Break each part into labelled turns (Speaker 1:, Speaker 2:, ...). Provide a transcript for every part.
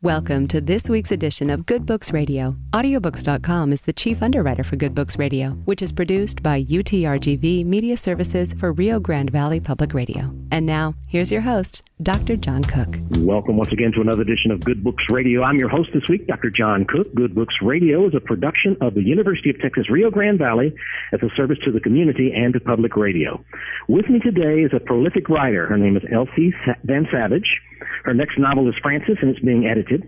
Speaker 1: Welcome to this week's edition of Good Books Radio. Audiobooks.com is the chief underwriter for Good Books Radio, which is produced by UTRGV Media Services for Rio Grande Valley Public Radio. And now, here's your host, Dr. John Cook.
Speaker 2: Welcome once again to another edition of Good Books Radio. I'm your host this week, Dr. John Cook. Good Books Radio is a production of the University of Texas Rio Grande Valley as a service to the community and to public radio. With me today is a prolific writer. Her name is Elsie Van Savage. Her next novel is Frances, and it's being edited.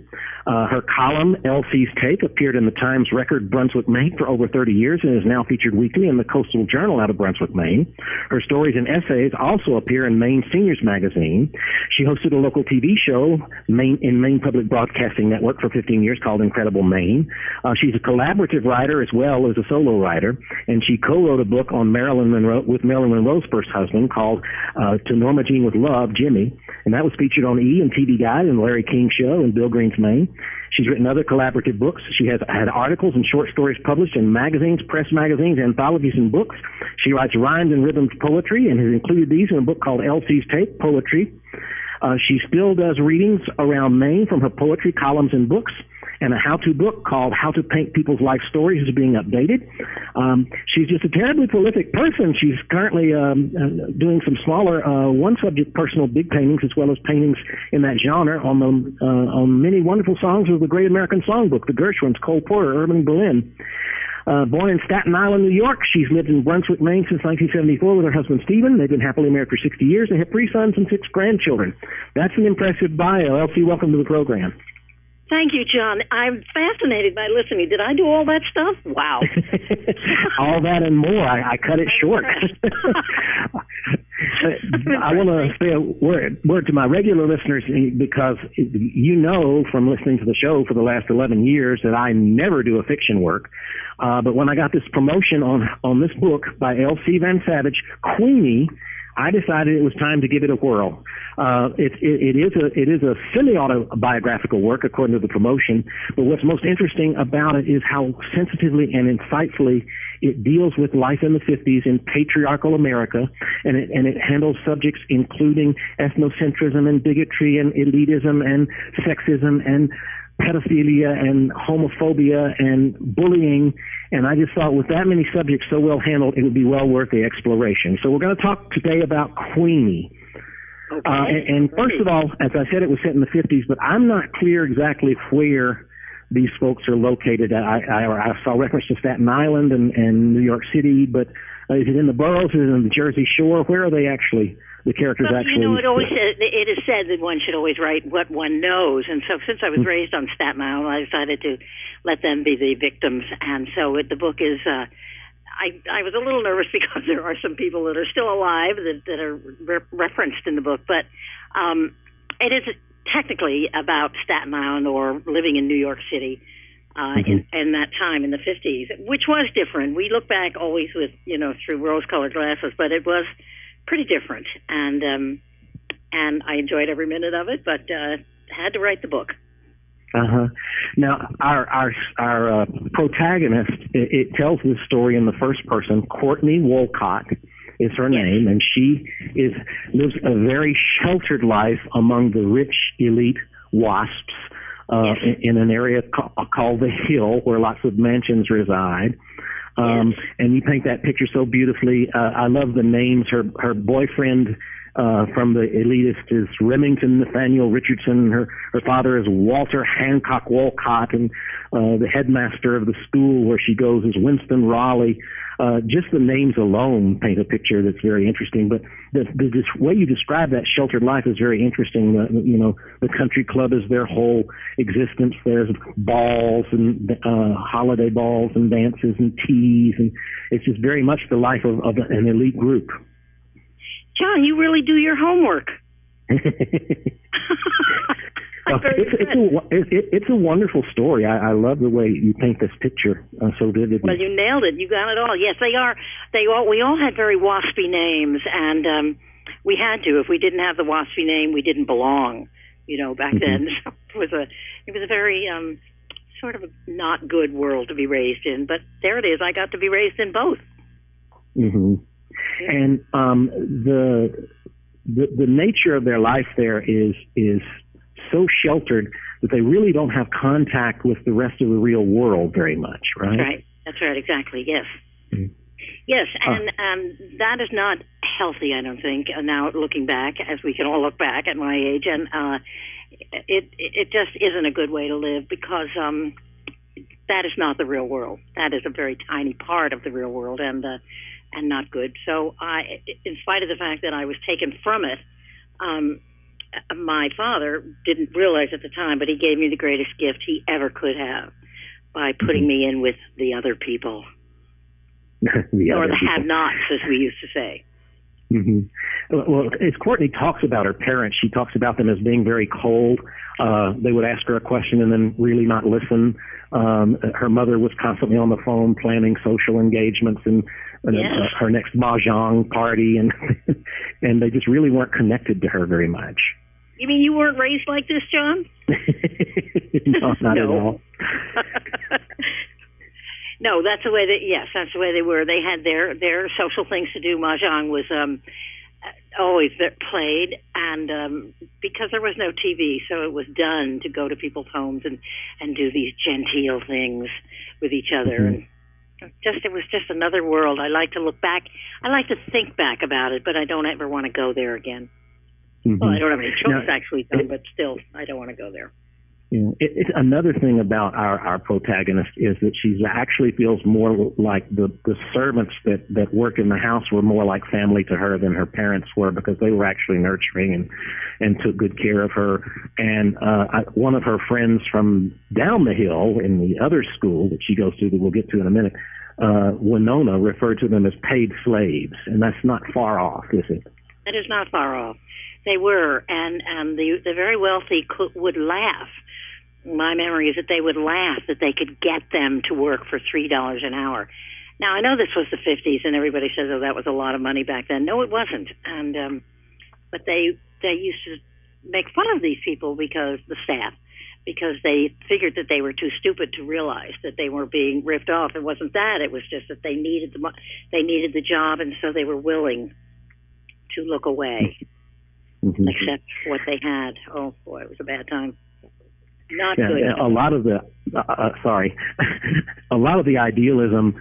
Speaker 2: Her column, Elsie's Take, appeared in the Times Record, Brunswick, Maine, for over 30 years and is now featured weekly in the Coastal Journal out of Brunswick, Maine. Her stories and essays also appear in Maine Seniors Magazine. She hosted a local TV show in Maine Public Broadcasting Network for 15 years called Incredible Maine. She's a collaborative writer as well as a solo writer, and she co-wrote a book on Marilyn Monroe with Marilyn Monroe's first husband called To Norma Jean with Love, Jimmy, and that was featured on E! and TV Guide and Larry King Show in Bill Green's Maine. She's written other collaborative books. She has had articles and short stories published in magazines, press magazines, anthologies, and books. She writes rhymed and rhythmed poetry and has included these in a book called Elsie's Take, Poetry. She still does readings around Maine from her poetry, columns, and books, and a how-to book called How to Paint People's Life Stories is being updated. She's just a terribly prolific person. She's currently doing some smaller one-subject personal big paintings as well as paintings in that genre on many wonderful songs of the Great American Songbook, the Gershwins, Cole Porter, Irving Berlin. Born in Staten Island, New York, she's lived in Brunswick, Maine since 1974 with her husband, Stephen. They've been happily married for 60 years. They have 3 sons and 6 grandchildren. That's an impressive bio. Elsie, welcome to the program.
Speaker 3: Thank you, John. I'm fascinated by listening. Did I do all that stuff? Wow.
Speaker 2: All that and more. I cut it short. I want to say a word to my regular listeners because you know from listening to the show for the last 11 years that I never do a fiction work. But when I got this promotion on this book by Elsie Van Savage, Queenie, I decided it was time to give it a whirl. It is a semi-autobiographical work according to the promotion, but what's most interesting about it is how sensitively and insightfully it deals with life in the 50s in patriarchal America, and it handles subjects including ethnocentrism and bigotry and elitism and sexism and pedophilia and homophobia and bullying. And I just thought with that many subjects so well handled, it would be well worth the exploration. So we're going to talk today about Queenie.
Speaker 3: Okay.
Speaker 2: And first of all, as I said, it was set in the 50s, but I'm not clear exactly where these folks are located. I saw reference to Staten Island and New York City, but is it in the boroughs? Is it in the Jersey Shore? Where are they actually? The characters actually.
Speaker 3: It is said that one should always write what one knows, and so since I was raised on Staten Island, I decided to let them be the victims. And so the book is. I was a little nervous because there are some people that are still alive that are referenced in the book, but it is technically about Staten Island or living in New York City in that time in the 50s, which was different. We look back always with through rose-colored glasses, but it was pretty different, and I enjoyed every minute of it, but had to write the book.
Speaker 2: Now, our protagonist, it tells this story in the first person. Courtenay Wolcott is her name, and she lives a very sheltered life among the rich elite WASPs in an area called the Hill, where lots of mansions reside. And you paint that picture so beautifully. I love the names. Her boyfriend from the elitist is Remington Nathaniel Richardson. Her father is Walter Hancock Wolcott, and the headmaster of the school where she goes is Winston Raleigh. Just the names alone paint a picture that's very interesting. But the way you describe that sheltered life is very interesting. The country club is their whole existence. There's balls and holiday balls and dances and teas, and it's just very much the life of an elite group.
Speaker 3: John, you really do your homework.
Speaker 2: It's a wonderful story. I love the way you paint this picture so vividly.
Speaker 3: Well, you nailed it. You got it all. Yes, they are. We all had very waspy names, and we had to. If we didn't have the waspy name, we didn't belong. Back then, so it was a very sort of a not good world to be raised in. But there it is. I got to be raised in both.
Speaker 2: Mm-hmm. And the nature of their life there is so sheltered that they really don't have contact with the rest of the real world very much, right?
Speaker 3: That's right, exactly, yes. Mm-hmm. Yes, and that is not healthy, I don't think, now looking back, as we can all look back at my age, and it just isn't a good way to live, because that is not the real world. That is a very tiny part of the real world, and not good. So in spite of the fact that I was taken from it, my father didn't realize at the time, but he gave me the greatest gift he ever could have by putting me in with the other people. Or the have-nots, as we used to say.
Speaker 2: Mm-hmm. Well, as Courtenay talks about her parents, she talks about them as being very cold. They would ask her a question and then really not listen. Her mother was constantly on the phone planning social engagements and her next mahjong party, and and they just really weren't connected to her very much.
Speaker 3: You mean you weren't raised like this, John?
Speaker 2: No, not at all.
Speaker 3: No, that's the way that's the way they were. They had their social things to do. Mahjong was always played, and because there was no TV, so it was done to go to people's homes and do these genteel things with each other. Mm-hmm. And it was just another world. I like to look back. I like to think back about it, but I don't ever want to go there again. Mm-hmm. Well, I don't have any choice, actually, but still, I don't want to go there.
Speaker 2: Yeah. It's another thing about our protagonist is that she actually feels more like the servants that work in the house were more like family to her than her parents were, because they were actually nurturing and took good care of her. And one of her friends from down the hill in the other school that she goes to, that we'll get to in a minute, Winona, referred to them as paid slaves, and that's not far off, is it?
Speaker 3: That is not far off. They were, and the very wealthy would laugh. My memory is that they would laugh that they could get them to work for $3 an hour. Now, I know this was the 50s, and everybody says, oh, that was a lot of money back then. No, it wasn't. And but they used to make fun of these people, because the staff, because they figured that they were too stupid to realize that they were being ripped off. It wasn't that. It was just that they needed the job, and so they were willing to look away, accept what they had. Oh, boy, it was a bad time. Not good.
Speaker 2: A lot of the a lot of the idealism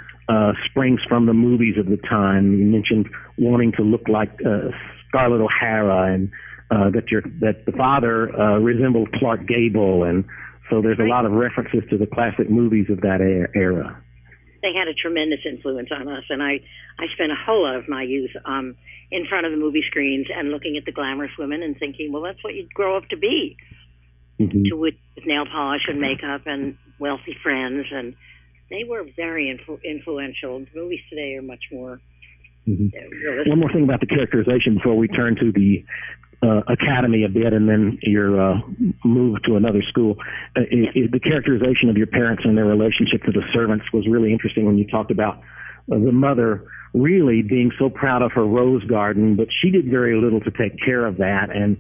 Speaker 2: springs from the movies of the time. You mentioned wanting to look like Scarlett O'Hara, and that the father resembled Clark Gable, and so there's a lot of references to the classic movies of that era.
Speaker 3: They had a tremendous influence on us, and I spent a whole lot of my youth in front of the movie screens and looking at the glamorous women and thinking, well, that's what you'd grow up to be. Mm-hmm. With nail polish and makeup and wealthy friends, and they were very influential. The movies today are much more realistic. One
Speaker 2: more thing about the characterization before we turn to the academy a bit, and then your move to another school. The characterization of your parents and their relationship to the servants was really interesting when you talked about the mother really being so proud of her rose garden, but she did very little to take care of that, and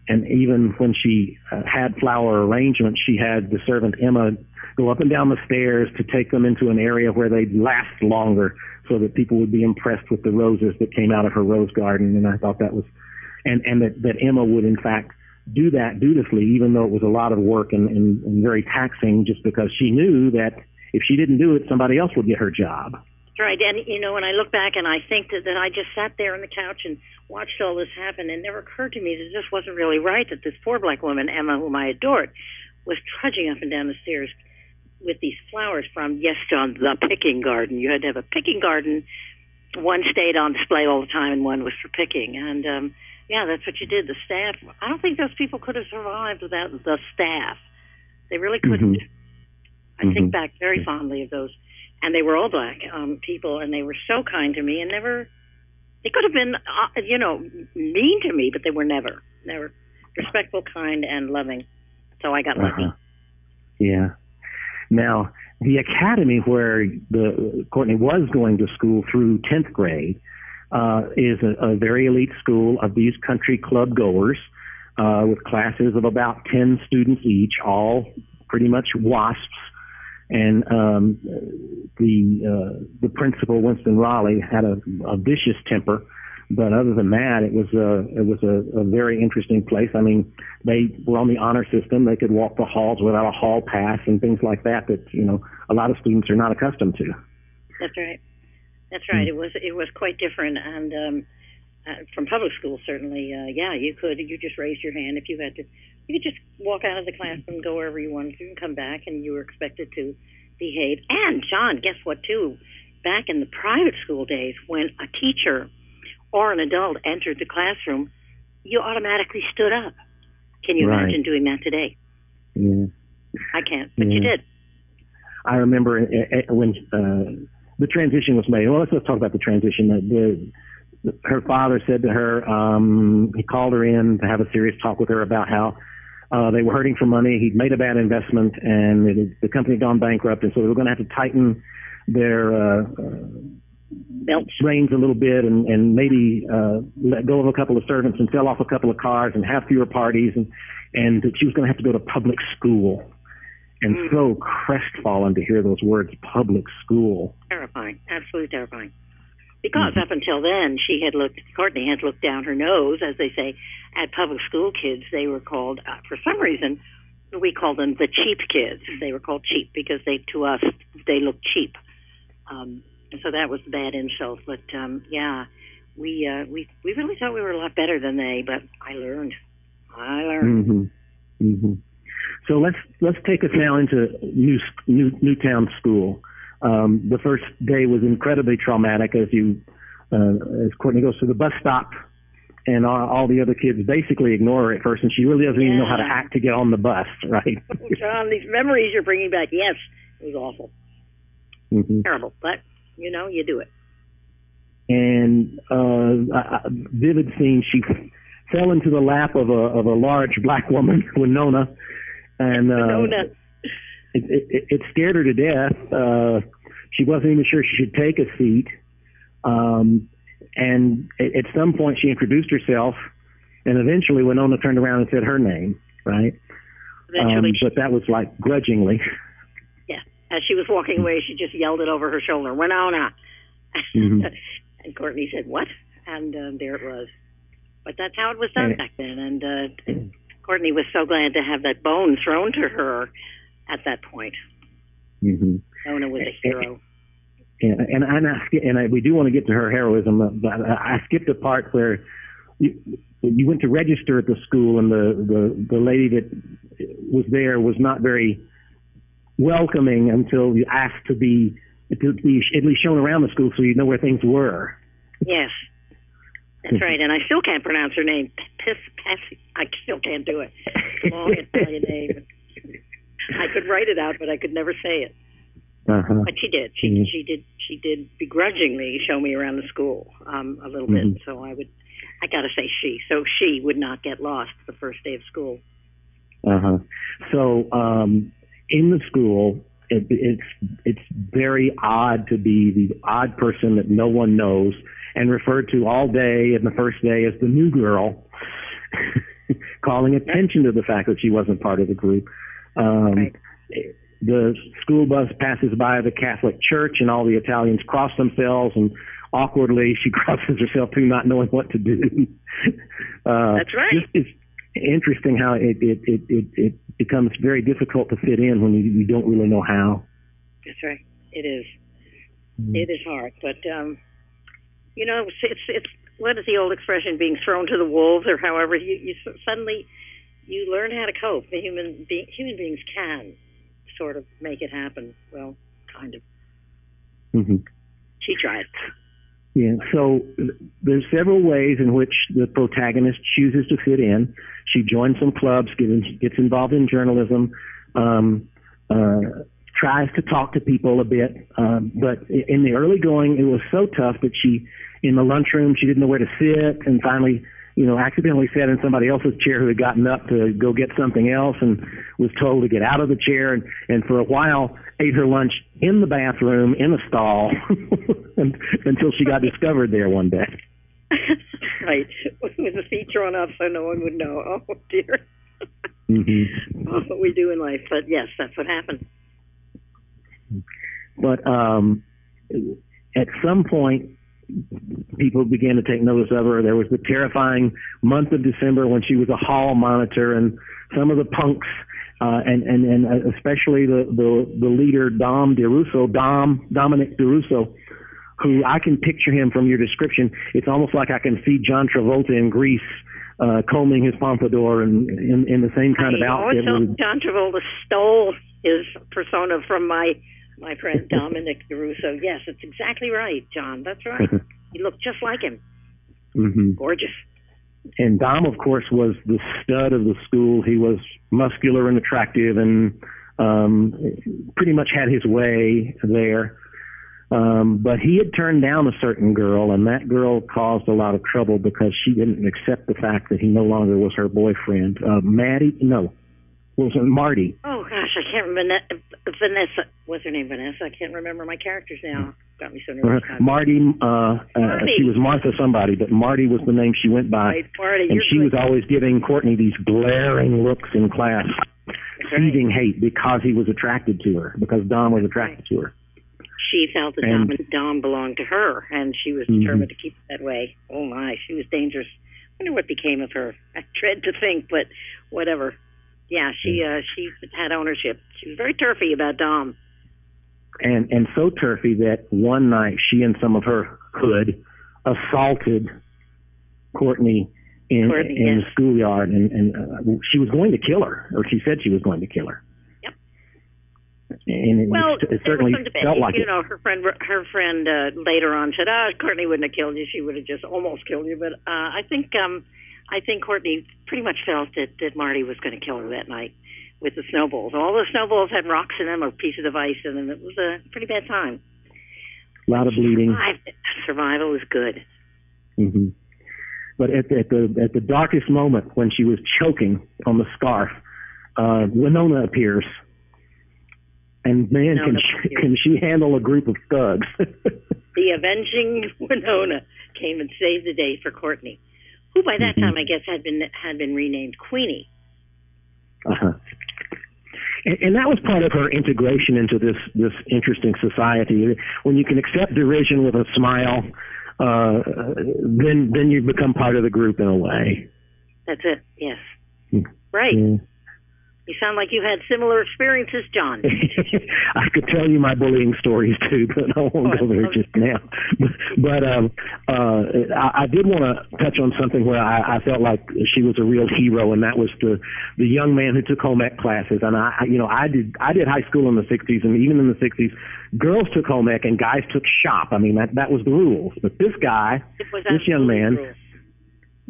Speaker 2: even when she had flower arrangements, she had the servant Emma go up and down the stairs to take them into an area where they'd last longer, so that people would be impressed with the roses that came out of her rose garden. And I thought that was, and that Emma would in fact do that dutifully, even though it was a lot of work and very taxing, just because she knew that if she didn't do it, somebody else would get her job.
Speaker 3: Right, and when I look back and I think that I just sat there on the couch and watched all this happen, it never occurred to me that this wasn't really right, that this poor black woman, Emma, whom I adored, was trudging up and down the stairs with these flowers from, yes, John, the picking garden. You had to have a picking garden. One stayed on display all the time, and one was for picking. And, that's what you did. The staff, I don't think those people could have survived without the staff. They really couldn't. I think back very fondly of those. And they were all black people, and they were so kind to me, and they could have been, mean to me, but they were never respectful, kind, and loving. So I got lucky.
Speaker 2: Yeah. Now, the academy where Courtenay was going to school through 10th grade is a very elite school of these country club goers with classes of about 10 students each, all pretty much WASPs. And the principal, Winston Raleigh, had a vicious temper, But other than that, it was a very interesting place. I mean, they were on the honor system. They could walk the halls without a hall pass and things like that a lot of students are not accustomed to.
Speaker 3: That's right. That's right. It was quite different, and from public school certainly. You just raised your hand if you had to. You could just walk out of the classroom, go wherever you wanted to, and come back, and you were expected to behave. And John, guess what? Too, back in the private school days, when a teacher or an adult entered the classroom, you automatically stood up. Can you imagine doing that today?
Speaker 2: Yeah.
Speaker 3: I can't, but you did.
Speaker 2: I remember when the transition was made. Well, let's talk about the transition. Her father said to her, he called her in to have a serious talk with her about how they were hurting for money. He'd made a bad investment, and the company had gone bankrupt, and so they were going to have to tighten their reins a little bit and maybe let go of a couple of servants and sell off a couple of cars and have fewer parties, and that she was going to have to go to public school. And so crestfallen to hear those words, public school.
Speaker 3: Terrifying, absolutely terrifying. Because up until then, Courtenay had looked down her nose, as they say, at public school kids. They were called, for some reason, we called them the cheap kids. They were called cheap because to us, they looked cheap. So that was the bad insult. But we really thought we were a lot better than they. But I learned. Mm-hmm.
Speaker 2: Mm-hmm. So let's take us now into Newtown School. The first day was incredibly traumatic as Courtenay goes to the bus stop, and all the other kids basically ignore her at first, and she really doesn't even know how to act to get on the bus, right?
Speaker 3: John, these memories you're bringing back, yes, it was awful.
Speaker 2: Mm-hmm.
Speaker 3: Terrible, but, you do it.
Speaker 2: And a vivid scene, she fell into the lap of a large black woman, Winona, and it scared her to death. She wasn't even sure she should take a seat. And at some point she introduced herself, and eventually Winona turned around and said her name, right? But that was like grudgingly.
Speaker 3: Yeah. As she was walking away, she just yelled it over her shoulder, Winona.
Speaker 2: Mm-hmm.
Speaker 3: And Courtenay said, what? And there it was. But that's how it was done back then. And Courtenay was so glad to have that bone thrown to her at that point.
Speaker 2: Mm-hmm.
Speaker 3: Winona was a hero.
Speaker 2: And we do want to get to her heroism, but I skipped a part where you went to register at the school, and the lady that was there was not very welcoming until you asked to be at least shown around the school so you know where things were.
Speaker 3: Yes, that's right. And I still can't pronounce her name. I still can't do it. Long Italian name. I could write it out, but I could never say it.
Speaker 2: Uh-huh.
Speaker 3: But she did. She did begrudgingly show me around the school a little bit. So I got to say she. So she would not get lost the first day of school.
Speaker 2: Uh-huh. So in the school, it's very odd to be the odd person that no one knows and referred to all day in the first day as the new girl, calling attention to the fact that she wasn't part of the group.
Speaker 3: Right.
Speaker 2: The school bus passes by the Catholic church, and all the Italians cross themselves, and awkwardly she crosses herself too, not knowing what to do.
Speaker 3: That's right.
Speaker 2: It's interesting how it becomes very difficult to fit in when you don't really know how.
Speaker 3: That's right. It is. It is hard, but it's what is the old expression? Being thrown to the wolves, or however you suddenly learn how to cope. Human beings can sort of make it happen. Well, kind of.
Speaker 2: Mm-hmm.
Speaker 3: She tried.
Speaker 2: Yeah, so there's several ways in which the protagonist chooses to fit in. She joins some clubs, gets involved in journalism, tries to talk to people a bit, but in the early going, it was so tough that in the lunchroom, she didn't know where to sit, and finally, accidentally sat in somebody else's chair who had gotten up to go get something else and was told to get out of the chair, and for a while ate her lunch in the bathroom in a stall until she got discovered there one day.
Speaker 3: Right. With the feet drawn up so no one would know. Oh, dear.
Speaker 2: Mm-hmm.
Speaker 3: That's what we do in life. But, yes, that's what happened.
Speaker 2: But at some point, people began to take notice of her. There was the terrifying month of December when she was a hall monitor, and some of the punks, and especially the leader, Dominic DeRusso, who I can picture him from your description. It's almost like I can see John Travolta in Grease, combing his pompadour and in the same kind of outfit.
Speaker 3: John Travolta stole his persona from my friend Dominic DeRusso. Yes, it's exactly right, John. That's right. He looked just like him.
Speaker 2: Mm-hmm.
Speaker 3: Gorgeous.
Speaker 2: And Dom, of course, was the stud of the school. He was muscular and attractive and pretty much had his way there. But he had turned down a certain girl, and that girl caused a lot of trouble because she didn't accept the fact that he no longer was her boyfriend. Marty.
Speaker 3: Oh, gosh, I can't remember. Vanessa. What's her name, Vanessa? I can't remember my characters now. Got me so nervous.
Speaker 2: Marty. She was Martha somebody, but Marty was the name she went by.
Speaker 3: Right, Marty.
Speaker 2: And she was always giving Courtney these glaring looks in class, seething hate because he was attracted to her, because Dom was attracted to her.
Speaker 3: She felt that Dom belonged to her, and she was determined to keep it that way. Oh, my. She was dangerous. I wonder what became of her. I dread to think, but whatever. Yeah, she had ownership. She was very turfy about Dom.
Speaker 2: And so turfy that one night she and some of her hood assaulted Courtney in the schoolyard, and she was going to kill her, or she said she was going to kill her.
Speaker 3: Yep.
Speaker 2: And it certainly felt like it.
Speaker 3: Her friend later on said, Courtney wouldn't have killed you. She would have just almost killed you. But I think Courtney pretty much felt that Marty was going to kill her that night with the snowballs. All the snowballs had rocks in them or pieces of ice in them. It was a pretty bad time.
Speaker 2: A lot of bleeding.
Speaker 3: Survival is good.
Speaker 2: Mm-hmm. But at the darkest moment, when she was choking on the scarf, Winona appears. And man, can she handle a group of thugs?
Speaker 3: The avenging Winona came and saved the day for Courtney, who by that time I guess had been renamed Queenie.
Speaker 2: Uh-huh. And that was part of her integration into this interesting society. When you can accept derision with a smile, then you become part of the group in a way.
Speaker 3: That's it. Yes. Right.
Speaker 2: Yeah.
Speaker 3: You sound like you had similar experiences, John.
Speaker 2: I could tell you my bullying stories too, but I won't go there just now. But I did want to touch on something where I felt like she was a real hero, and that was the young man who took home ec classes. And I did high school in the '60s, and even in the '60s, girls took home ec and guys took shop. I mean that was the rules. But this guy, this young man.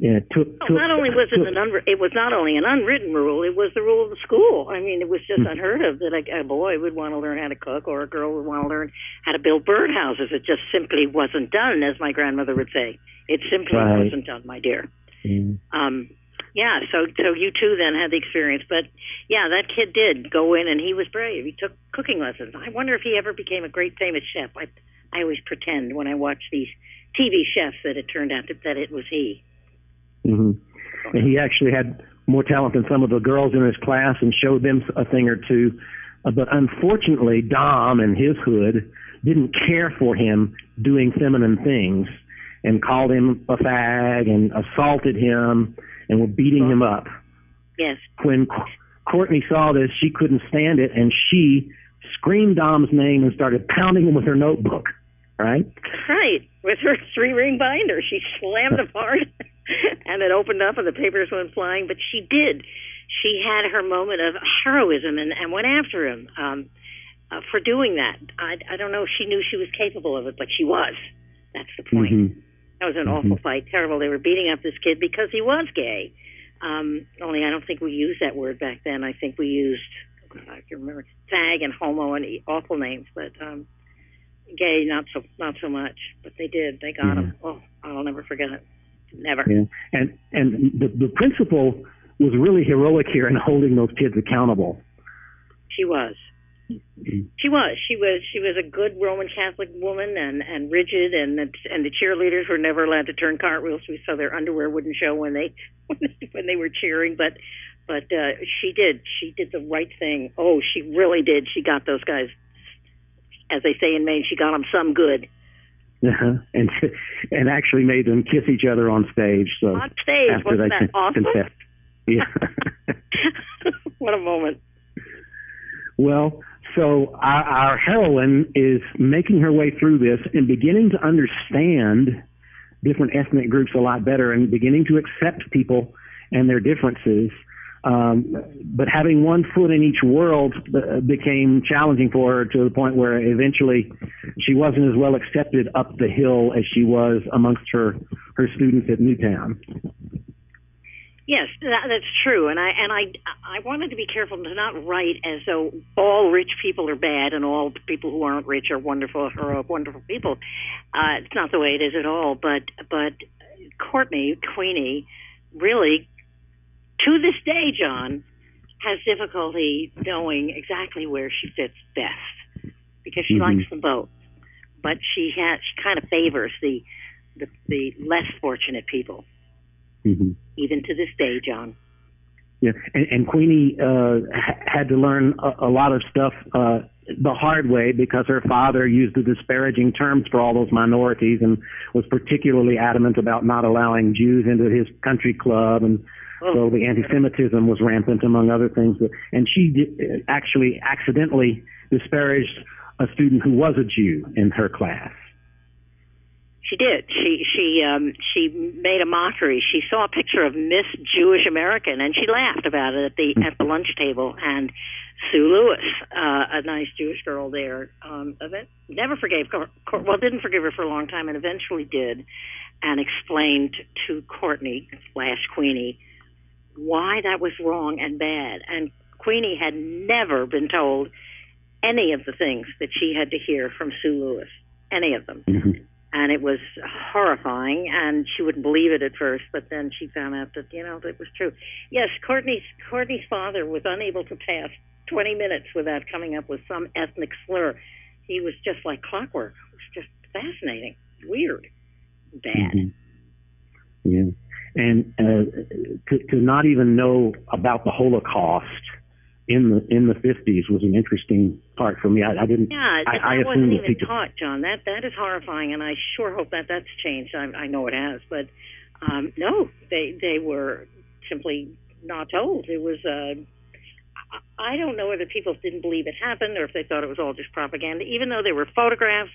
Speaker 2: Yeah,
Speaker 3: not only was it it was not only an unwritten rule, it was the rule of the school. I mean, it was just unheard of that a boy would want to learn how to cook or a girl would want to learn how to build birdhouses. It just simply wasn't done, as my grandmother would say. It simply wasn't done, my dear. Yeah, so you too then had the experience. But yeah, that kid did go in and he was brave. He took cooking lessons. I wonder if he ever became a great famous chef. I always pretend when I watch these TV chefs that it turned out that it was he.
Speaker 2: Mm-hmm. And he actually had more talent than some of the girls in his class and showed them a thing or two. But unfortunately, Dom and his hood didn't care for him doing feminine things and called him a fag and assaulted him and were beating him up.
Speaker 3: Yes.
Speaker 2: When Courtney saw this, she couldn't stand it, and she screamed Dom's name and started pounding him with her notebook. Right?
Speaker 3: Right. With her 3-ring binder, she slammed it hard. And it opened up and the papers went flying. But she did. She had her moment of heroism and went after him for doing that. I don't know if she knew she was capable of it, but she was. That's the point.
Speaker 2: Mm-hmm.
Speaker 3: That was an awful fight. Terrible. They were beating up this kid because he was gay. Only I don't think we used that word back then. I think we used, I can remember, fag and homo and awful names. But gay, not so much. But they did. They got him. Oh, I'll never forget it. Never.
Speaker 2: Yeah. And the principal was really heroic here in holding those kids accountable.
Speaker 3: She was. She was a good Roman Catholic woman and rigid, and the cheerleaders were never allowed to turn cartwheels, so their underwear wouldn't show when they were cheering. But she did the right thing. Oh, she really did. She got those guys, as they say in Maine, she got them some good.
Speaker 2: and actually made them kiss each other on stage. So
Speaker 3: on stage,
Speaker 2: after
Speaker 3: wasn't that awesome?
Speaker 2: confessed. Yeah.
Speaker 3: What a moment.
Speaker 2: Well, so our heroine is making her way through this and beginning to understand different ethnic groups a lot better and beginning to accept people and their differences. But having one foot in each world became challenging for her to the point where eventually she wasn't as well accepted up the hill as she was amongst her students at Newtown.
Speaker 3: Yes, that's true, and I wanted to be careful to not write as though all rich people are bad and all people who aren't rich are wonderful people. It's not the way it is at all. But Queenie, really, to this day, John, has difficulty knowing exactly where she fits best because she likes them both, but she kind of favors the less fortunate people. Mm-hmm. Even to this day, John.
Speaker 2: Yeah, and Queenie had to learn a lot of stuff the hard way because her father used the disparaging terms for all those minorities and was particularly adamant about not allowing Jews into his country club, and so the anti-Semitism was rampant, among other things. And she actually accidentally disparaged a student who was a Jew in her class.
Speaker 3: She did. She made a mockery. She saw a picture of Miss Jewish American, and she laughed about it at the lunch table. And Sue Lewis, a nice Jewish girl there, never forgave. Didn't forgive her for a long time, and eventually did, and explained to Courtenay/Queenie why that was wrong and bad. And Queenie had never been told any of the things that she had to hear from Sue Lewis, any of them. Mm-hmm. And it was horrifying, and she wouldn't believe it at first, but then she found out that, it was true. Yes, Courtney's father was unable to pass 20 minutes without coming up with some ethnic slur. He was just like clockwork. It was just fascinating, weird, bad.
Speaker 2: Mm-hmm. Yeah. And to not even know about the Holocaust in the 50s was an interesting part for me. I didn't.
Speaker 3: Yeah,
Speaker 2: I
Speaker 3: wasn't even taught, John. That is horrifying, and I sure hope that's changed. I know it has, but no, they were simply not told. It was. I don't know whether people didn't believe it happened or if they thought it was all just propaganda. Even though there were photographs,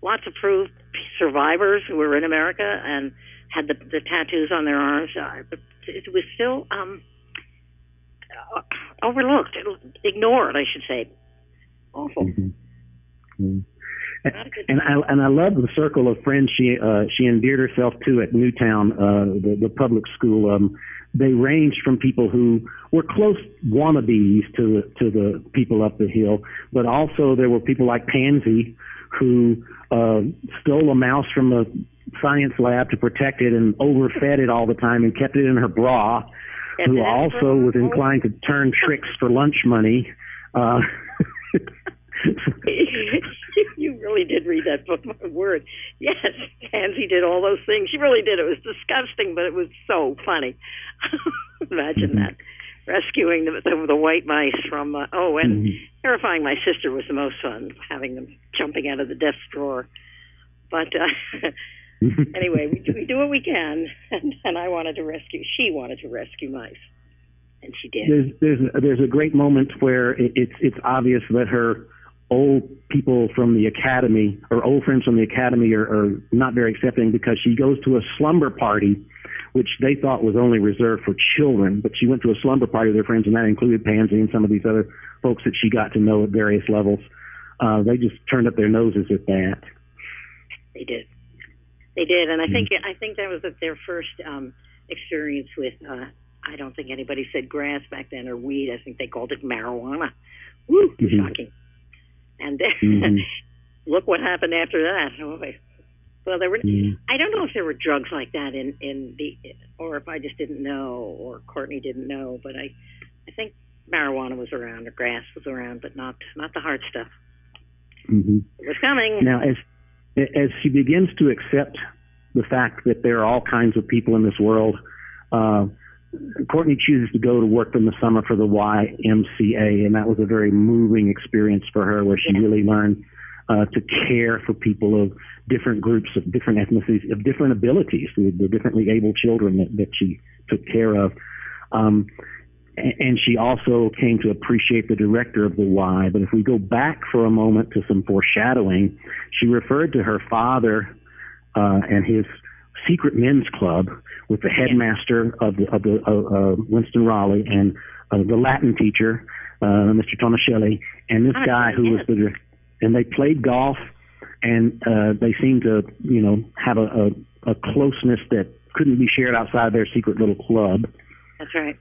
Speaker 3: lots of proof, survivors who were in America and had the tattoos on their arms, it was still. Overlooked, ignored, I should say. Awful. Mm-hmm. Mm-hmm.
Speaker 2: And I love the circle of friends she endeared herself to at Newtown, the public school. They ranged from people who were close wannabes to the people up the hill, but also there were people like Pansy who stole a mouse from the science lab to protect it and overfed it all the time and kept it in her bra. Who also was inclined to turn tricks for lunch money.
Speaker 3: You really did read that book, my word. Yes, Pansy did all those things. She really did. It was disgusting, but it was so funny. Imagine that. Rescuing the white mice from, and terrifying my sister was the most fun, having them jumping out of the desk drawer. But anyway, we do what we can, and she wanted to rescue mice, and she did.
Speaker 2: There's a great moment where it's obvious that her old people from the academy, or old friends from the academy, are not very accepting because she goes to a slumber party, which they thought was only reserved for children, but she went to a slumber party with her friends, and that included Pansy and some of these other folks that she got to know at various levels. They just turned up their noses at that.
Speaker 3: They did. They did, and I think that was their first experience with. I don't think anybody said grass back then or weed. I think they called it marijuana. Woo, shocking! And then, look what happened after that. Well, there were. I don't know if there were drugs like that in the, or if I just didn't know, or Courtney didn't know. But I think marijuana was around, or grass was around, but not the hard stuff. Mm-hmm. It was coming.
Speaker 2: Now, as she begins to accept the fact that there are all kinds of people in this world, Courtney chooses to go to work in the summer for the YMCA, and that was a very moving experience for her, where she really learned to care for people of different groups, of different ethnicities, of different abilities, the differently able children that she took care of. And she also came to appreciate the director of the Y. But if we go back for a moment to some foreshadowing, she referred to her father and his secret men's club with the headmaster of Winston Raleigh and the Latin teacher, Mr. Tomaselli, and this guy who was the, and they played golf, and they seemed to, have a closeness that couldn't be shared outside their secret little club.
Speaker 3: That's right.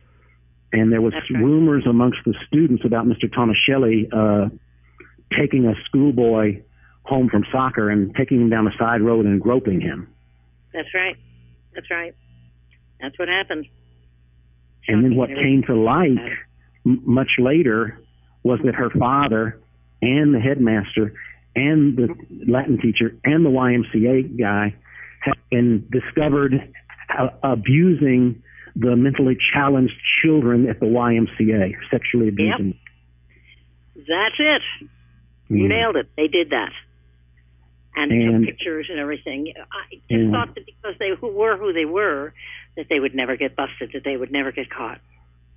Speaker 2: And there was rumors amongst the students about Mr. Tomaselli taking a schoolboy home from soccer and taking him down a side road and groping him.
Speaker 3: That's right. That's right. That's what happened.
Speaker 2: And then what came to light much later was that her father and the headmaster and the Latin teacher and the YMCA guy had been discovered abusing the mentally challenged children at the YMCA, sexually abusing.
Speaker 3: Yep. That's it. You nailed it. They did that. And took pictures and everything. I just thought that because they were who they were, that they would never get busted, that they would never get caught.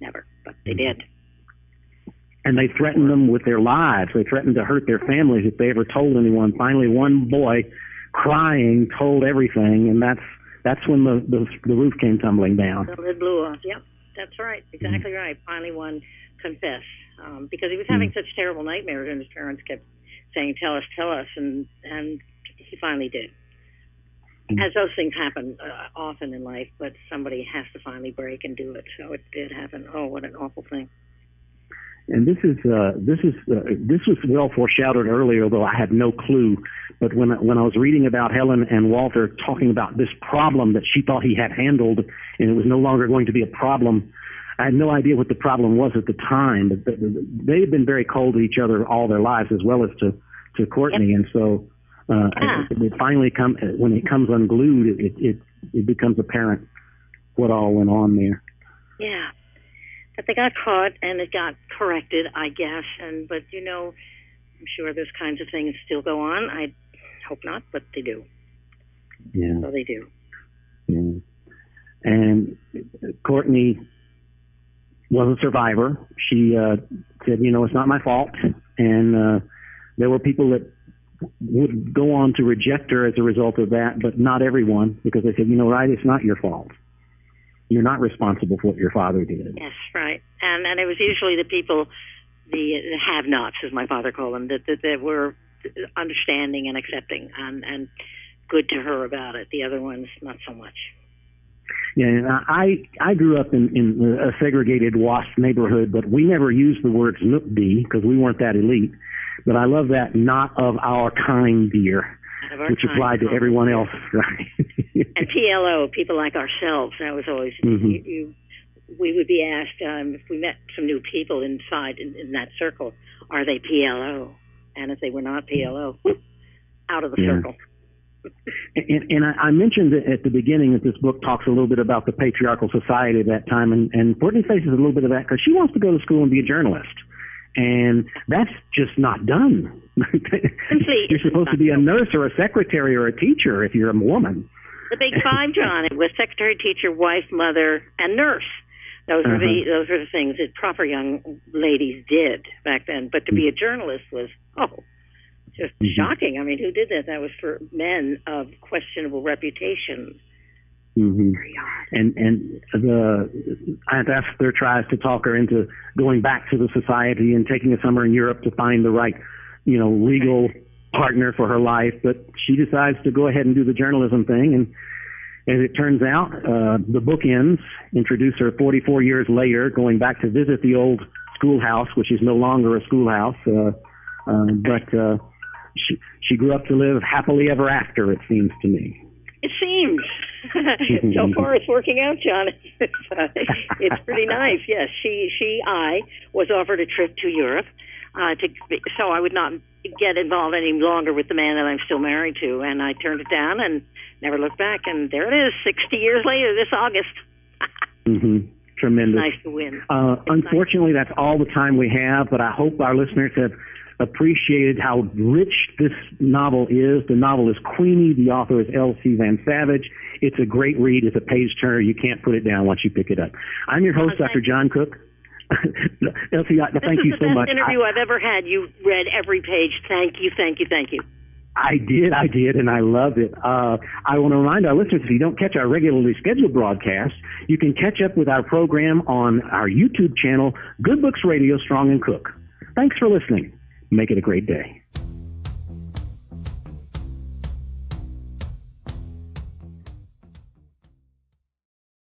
Speaker 3: Never. But they did.
Speaker 2: And they threatened them with their lives. They threatened to hurt their families if they ever told anyone. Finally, one boy, crying, told everything, and that's when the roof came tumbling down.
Speaker 3: The lid blew off. Yep, that's right. Exactly right. Finally, one confessed because he was having such terrible nightmares, and his parents kept saying, "Tell us," and he finally did. As those things happen often in life, but somebody has to finally break and do it. So it did happen. Oh, what an awful thing.
Speaker 2: And this was well foreshadowed earlier, although I had no clue. But when I was reading about Helen and Walter talking about this problem that she thought he had handled, and it was no longer going to be a problem, I had no idea what the problem was at the time. But they had been very cold to each other all their lives, as well as to Courtney. Yep. And so it finally when it comes unglued, it becomes apparent what all went on there.
Speaker 3: Yeah. But they got caught and it got corrected, I guess. But I'm sure those kinds of things still go on. I hope not, but they do.
Speaker 2: Yeah.
Speaker 3: So they do.
Speaker 2: Yeah. And Courtney was a survivor. She said, it's not my fault. And there were people that would go on to reject her as a result of that, but not everyone, because they said, right, it's not your fault. You're not responsible for what your father did.
Speaker 3: Yes, right. And it was usually the people, the have-nots, as my father called them, that were understanding and accepting and good to her about it. The other ones, not so much.
Speaker 2: Yeah, and I grew up in a segregated WASP neighborhood, but we never used the words Nook-D because we weren't that elite. But I love that "not of our kind, dear," which applied to everyone else, right?
Speaker 3: And PLO, people like ourselves. That was always, we would be asked if we met some new people inside in that circle, are they PLO? And if they were not PLO, out of the circle.
Speaker 2: And I mentioned at the beginning that this book talks a little bit about the patriarchal society at that time, and Courtney faces a little bit of that because she wants to go to school and be a journalist. And that's just not done. You're supposed to be a nurse or a secretary or a teacher if you're a woman.
Speaker 3: The big five, John. It was secretary, teacher, wife, mother, and nurse. Those were the things that proper young ladies did back then. But to be a journalist was just shocking. I mean, who did that? That was for men of questionable reputation. Very hard. And Aunt Esther tries to talk her into going back to the society and taking a summer in Europe to find the right, legal partner for her life. But she decides to go ahead and do the journalism thing. And as it turns out, the book ends, introduce her 44 years later, going back to visit the old schoolhouse, which is no longer a schoolhouse. But she grew up to live happily ever after, it seems to me. It seems. So far it's working out, John. It's pretty nice. Yes, I was offered a trip to Europe, so I would not get involved any longer with the man that I'm still married to, and I turned it down and never looked back. And there it is, 60 years later, this August.
Speaker 2: tremendous.
Speaker 3: Nice to win.
Speaker 2: Unfortunately, that's all the time we have, but I hope our listeners have appreciated how rich this novel is. The novel is Queenie. The author is L.C. Van Savage. It's a great read. It's a page-turner. You can't put it down once you pick it up. I'm your host, Dr. John Cook. L.C., thank you so much.
Speaker 3: This is the best interview I've ever had. You read every page. Thank you, thank you, thank you.
Speaker 2: I did, and I loved it. I want to remind our listeners, if you don't catch our regularly scheduled broadcasts, you can catch up with our program on our YouTube channel, Good Books Radio, Strong and Cook. Thanks for listening. Make it a great day.